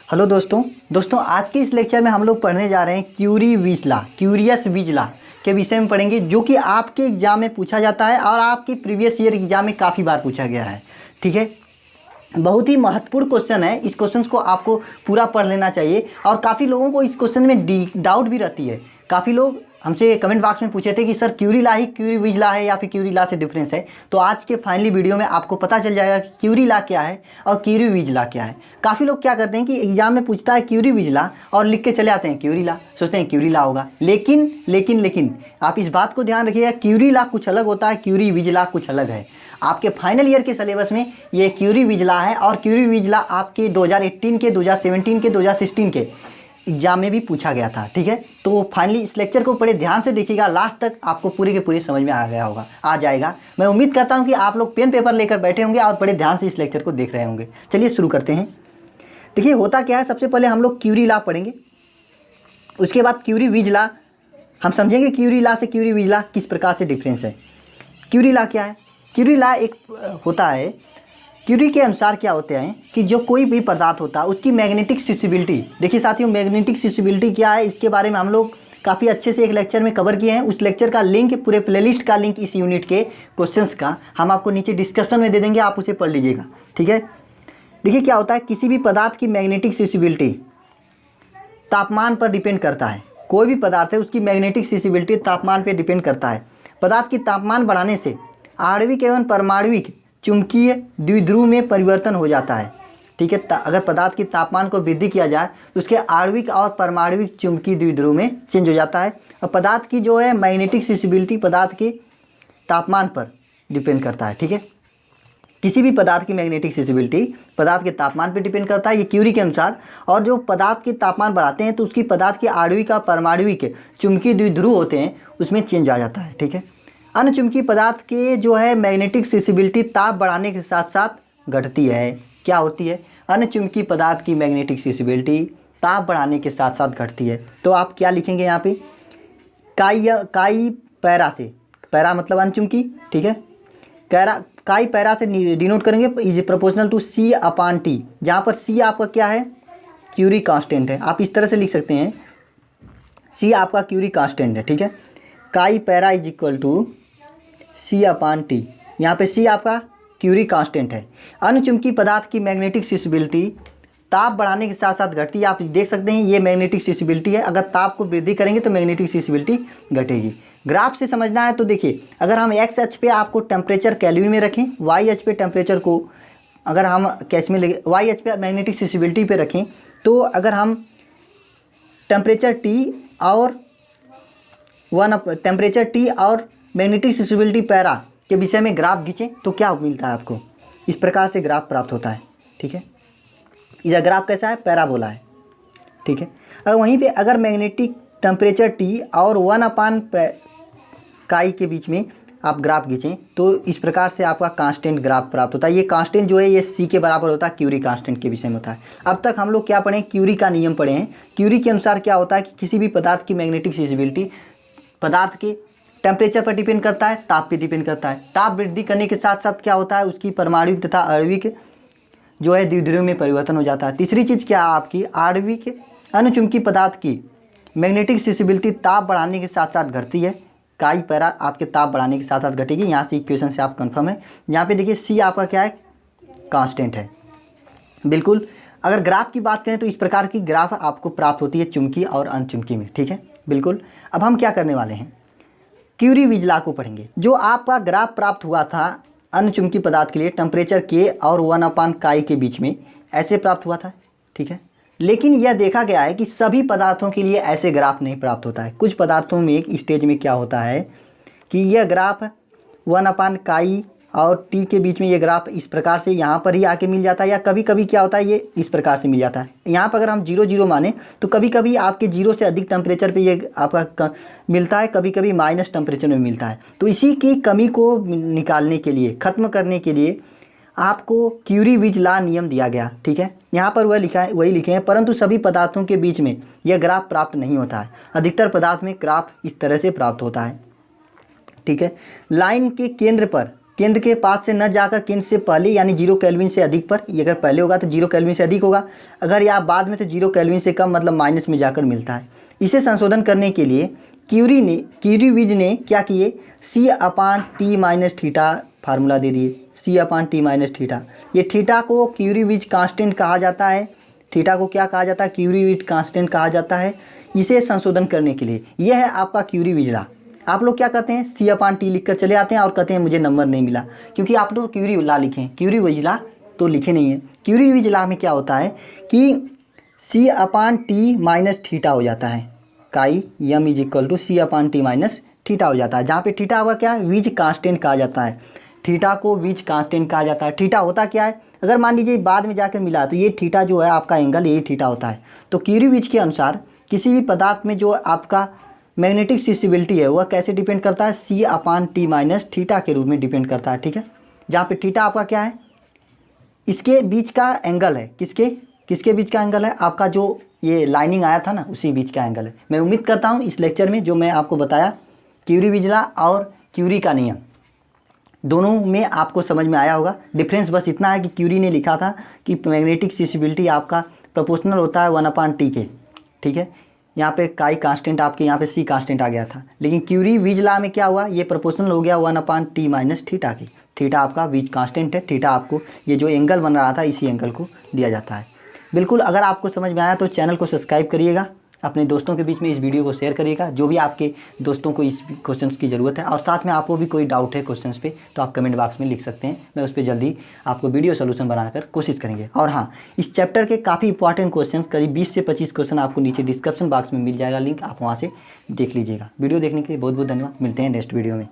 Hello दोस्तों आज के इस लेक्चर में हम लोग पढ़ने जा रहे हैं क्यूरियस विज लॉ के विषय में पढ़ेंगे, जो कि आपके एग्ज़ाम में पूछा जाता है और आपके प्रीवियस ईयर एग्ज़ाम में काफ़ी बार पूछा गया है। ठीक है, बहुत ही महत्वपूर्ण क्वेश्चन है। इस क्वेश्चन को आपको पूरा पढ़ लेना चाहिए और काफ़ी लोगों को इस क्वेश्चन में डाउट भी रहती है। काफ़ी लोग हमसे कमेंट बॉक्स में पूछे थे कि सर क्यूरी लॉ ही क्यूरी विज लॉ है या फिर क्यूरी लॉ से डिफरेंस है। तो आज के फाइनली वीडियो में आपको पता चल जाएगा कि क्यूरी लॉ क्या है और क्यूरी विज लॉ क्या है। काफ़ी लोग क्या करते हैं कि एग्जाम में पूछता है क्यूरी विज लॉ और लिख के चले आते हैं क्यूरी लॉ, सोचते हैं क्यूरी लॉ होगा। लेकिन आप इस बात को ध्यान रखिएगा, क्यूरी लॉ कुछ अलग होता है, क्यूरी विज लॉ कुछ अलग है। आपके फाइनल ईयर के सिलेबस में ये क्यूरी विज लॉ है और क्यूरी विज लॉ आपके 2018 के, 2017 के, 2016 के एग्जाम में भी पूछा गया था। ठीक है, तो फाइनली इस लेक्चर को बड़े ध्यान से देखिएगा, लास्ट तक आपको पूरी के पूरी समझ में आ जाएगा। मैं उम्मीद करता हूं कि आप लोग पेन पेपर लेकर बैठे होंगे और बड़े ध्यान से इस लेक्चर को देख रहे होंगे। चलिए शुरू करते हैं। देखिए होता क्या है, सबसे पहले हम लोग क्यूरी लॉ पढ़ेंगे, उसके बाद क्यूरी विज लॉ हम समझेंगे। क्यूरी लॉ से क्यूरी विज लॉ किस प्रकार से डिफरेंस है। क्यूरी लॉ क्या है? क्यूरी लॉ एक होता है, क्यूरी के अनुसार क्या होते हैं कि जो कोई भी पदार्थ होता है उसकी मैग्नेटिक सिसिबिलिटी। देखिए साथियों, मैग्नेटिक सिसिबिलिटी क्या है, इसके बारे में हम लोग काफ़ी अच्छे से एक लेक्चर में कवर किए हैं। उस लेक्चर का लिंक, पूरे प्लेलिस्ट का लिंक इस यूनिट के क्वेश्चंस का हम आपको नीचे डिस्क्रिप्शन में दे देंगे, आप उसे पढ़ लीजिएगा। ठीक है, देखिए क्या होता है, किसी भी पदार्थ की मैग्नेटिक सिसिबिलिटी तापमान पर डिपेंड करता है। कोई भी पदार्थ है उसकी मैग्नेटिक सिसिबिलिटी तापमान पर डिपेंड करता है। पदार्थ की तापमान बढ़ाने से आणविक एवं परमाणविक चुंबकीय द्विध्रुव में परिवर्तन हो जाता है। ठीक है, अगर पदार्थ की तापमान को वृद्धि किया जाए तो उसके आणविक और परमाणविक चुंबकीय द्विध्रुव में चेंज हो जाता है। और पदार्थ की जो है मैग्नेटिक सिसिबिलिटी पदार्थ के तापमान पर डिपेंड करता है। ठीक है, किसी भी पदार्थ की मैग्नेटिक सिसिबिलिटी पदार्थ के तापमान पर डिपेंड करता है, ये क्यूरी के अनुसार। और जो पदार्थ के तापमान बढ़ाते हैं तो उसकी पदार्थ के आणविक और परमाणविक चुंबकीय द्विध्रुव होते हैं उसमें चेंज आ जाता है। ठीक है, अन्य चुंबकीय पदार्थ के जो है मैग्नेटिक सिसिबिलिटी ताप बढ़ाने के साथ साथ घटती है। क्या होती है? अन्य चुंबकीय पदार्थ की मैग्नेटिक सिसिबिलिटी ताप बढ़ाने के साथ साथ घटती है। तो आप क्या लिखेंगे यहाँ पे, काई पैरा से, पैरा मतलब अन्य चुंबकीय। ठीक है, काई पैरा से डिनोट करेंगे is proportional to C upon T, जहाँ पर सी आपका क्या है, क्यूरी कांस्टेंट है। आप इस तरह से लिख सकते हैं, सी आपका क्यूरी कांस्टेंट है। ठीक है, chi para is equal to C upon T, यहाँ पे सी आपका क्यूरी कांस्टेंट है। अन्य चुंबकीय पदार्थ की मैग्नेटिक सिसिबिलिटी ताप बढ़ाने के साथ साथ घटती है। आप देख सकते हैं ये मैग्नेटिक सिसिबिलिटी है, अगर ताप को वृद्धि करेंगे तो मैग्नेटिक सिसिबिलिटी घटेगी। ग्राफ से समझना है तो देखिए, अगर हम एक्स अक्ष पे आपको टेम्परेचर केल्विन में रखें, वाई अक्ष पे टेम्परेचर को अगर हम कैश में लगे, वाई अक्ष पे मैग्नेटिक सिसिबिलिटी पे रखें, तो अगर हम टेम्परेचर टी और मैग्नेटिक सिसिबिलिटी पैरा के विषय में ग्राफ खींचें तो क्या मिलता है आपको, इस प्रकार से ग्राफ प्राप्त होता है। ठीक है, यह ग्राफ कैसा है, पैराबोला है। ठीक है, अगर वहीं पे अगर मैग्नेटिक टेम्परेचर टी और 1/काई के बीच में आप ग्राफ खींचें तो इस प्रकार से आपका कांस्टेंट ग्राफ प्राप्त होता है। ये कांस्टेंट जो है ये सी के बराबर होता है, क्यूरी कांस्टेंट के विषय में होता है। अब तक हम लोग क्या पढ़े, क्यूरी का नियम पढ़े हैं। क्यूरी के अनुसार क्या होता है कि किसी भी पदार्थ की मैग्नेटिक सिसिबिलिटी पदार्थ के टेम्परेचर पर डिपेंड करता है, ताप पे डिपेंड करता है। ताप वृद्धि करने के साथ साथ क्या होता है, उसकी परमाणविक तथा आणविक जो है द्विध्रुव में परिवर्तन हो जाता है। तीसरी चीज़ क्या है आपकी, आणविक अन्य चुंबकीय पदार्थ की मैग्नेटिक सिसिबिलिटी ताप बढ़ाने के साथ साथ घटती है। काई पैरा आपके ताप बढ़ाने के साथ साथ घटेगी, यहाँ से इक्वेशन से आप कंफर्म है। यहाँ पे देखिए सी आपका क्या है, कांस्टेंट है। बिल्कुल, अगर ग्राफ की बात करें तो इस प्रकार की ग्राफ आपको प्राप्त होती है चुंबकीय और अनचुंबकीय में। ठीक है, बिल्कुल। अब हम क्या करने वाले हैं, क्यूरी विज लॉ को पढ़ेंगे। जो आपका ग्राफ प्राप्त हुआ था अन्य चुंबकीय पदार्थ के लिए टेम्परेचर के और 1/काई के बीच में, ऐसे प्राप्त हुआ था। ठीक है, लेकिन यह देखा गया है कि सभी पदार्थों के लिए ऐसे ग्राफ नहीं प्राप्त होता है। कुछ पदार्थों में एक स्टेज में क्या होता है कि यह ग्राफ 1/काई और टी के बीच में ये ग्राफ इस प्रकार से यहाँ पर ही आके मिल जाता है, या कभी कभी क्या होता है ये इस प्रकार से मिल जाता है। यहाँ पर अगर हम 0 माने तो कभी कभी आपके 0 से अधिक टेम्परेचर पे ये आपका मिलता है, कभी कभी माइनस टेम्परेचर में मिलता है। तो इसी की कमी को निकालने के लिए, ख़त्म करने के लिए आपको क्यूरी विज लॉ नियम दिया गया। ठीक है, यहाँ पर वही लिखे हैं, परंतु सभी पदार्थों के बीच में यह ग्राफ प्राप्त नहीं होता है। अधिकतर पदार्थ में ग्राफ इस तरह से प्राप्त होता है। ठीक है, लाइन के केंद्र पर केंद्र के पास से न जाकर केंद्र से पहले यानी 0 केल्विन से अधिक पर, ये अगर पहले होगा तो 0 केल्विन से अधिक होगा, अगर या बाद में तो 0 केल्विन से कम मतलब माइनस में जाकर मिलता है। इसे संशोधन करने के लिए क्यूरीविज ने क्या किए, C/T माइनस थीटा फार्मूला दे दिए, C/T माइनस थीटा। ये थीटा को क्यूरीविज कांस्टेंट कहा जाता है, थीटा को क्या कहा जाता है, क्यूरीविज कांस्टेंट कहा जाता है। इसे संशोधन करने के लिए यह है आपका क्यूरीविज लॉ। आप लोग क्या करते हैं, C/T लिख कर चले आते हैं और कहते हैं मुझे नंबर नहीं मिला, क्योंकि आप लोग क्यूरी लॉ लिखें, क्यूरीविज लॉ तो लिखे नहीं है। क्यूरीविज लॉ में क्या होता है कि C/T माइनस थीटा हो जाता है, chi m is equal to C/T minus theta हो जाता है, जहाँ पे थीटा हुआ क्या है, विज कांस्टेंट कहा जाता है। थीटा को विज कांस्टेंट कहा जाता है। थीटा होता क्या है, अगर मान लीजिए बाद में जाकर मिला तो ये थीटा जो है आपका एंगल, ये थीटा होता है। तो क्यूरीविज के अनुसार किसी भी पदार्थ में जो आपका मैग्नेटिक सिस्टिबिलिटी है वह कैसे डिपेंड करता है, C/T माइनस थीटा के रूप में डिपेंड करता है, ठीक है। जहाँ पे थीटा आपका क्या है, इसके बीच का एंगल है, किसके बीच का एंगल है, आपका जो ये लाइनिंग आया था ना उसी बीच का एंगल है। मैं उम्मीद करता हूँ इस लेक्चर में जो मैं आपको बताया क्यूरीविज लॉ और क्यूरी का नियम दोनों में आपको समझ में आया होगा। डिफरेंस बस इतना है कि क्यूरी ने लिखा था कि मैग्नेटिक सिस्टिबिलिटी आपका प्रोपोर्शनल होता है 1/T के, ठीक है। यहाँ पे काई कांस्टेंट आपके यहाँ पे C कांस्टेंट आ गया था, लेकिन क्यूरीविज लॉ में क्या हुआ, ये प्रोपोर्शनल हो गया 1/T माइनस थीटा की। थीटा आपका विज कांस्टेंट है, थीटा आपको ये जो एंगल बन रहा था इसी एंगल को दिया जाता है। बिल्कुल, अगर आपको समझ में आया तो चैनल को सब्सक्राइब करिएगा, अपने दोस्तों के बीच में इस वीडियो को शेयर करिएगा, जो भी आपके दोस्तों को इस क्वेश्चंस की ज़रूरत है। और साथ में आपको भी कोई डाउट है क्वेश्चंस पे तो आप कमेंट बॉक्स में लिख सकते हैं, मैं उस पर जल्दी आपको वीडियो सोल्यूशन बनाकर कोशिश करेंगे। और हाँ, इस चैप्टर के काफ़ी इंपॉर्टेंट क्वेश्चन, करीब 20 से 25 क्वेश्चन आपको नीचे डिस्क्रिप्शन बॉक्स में मिल जाएगा लिंक, आप वहाँ से देख लीजिएगा। वीडियो देखने के लिए बहुत बहुत धन्यवाद, मिलते हैं नेक्स्ट वीडियो में।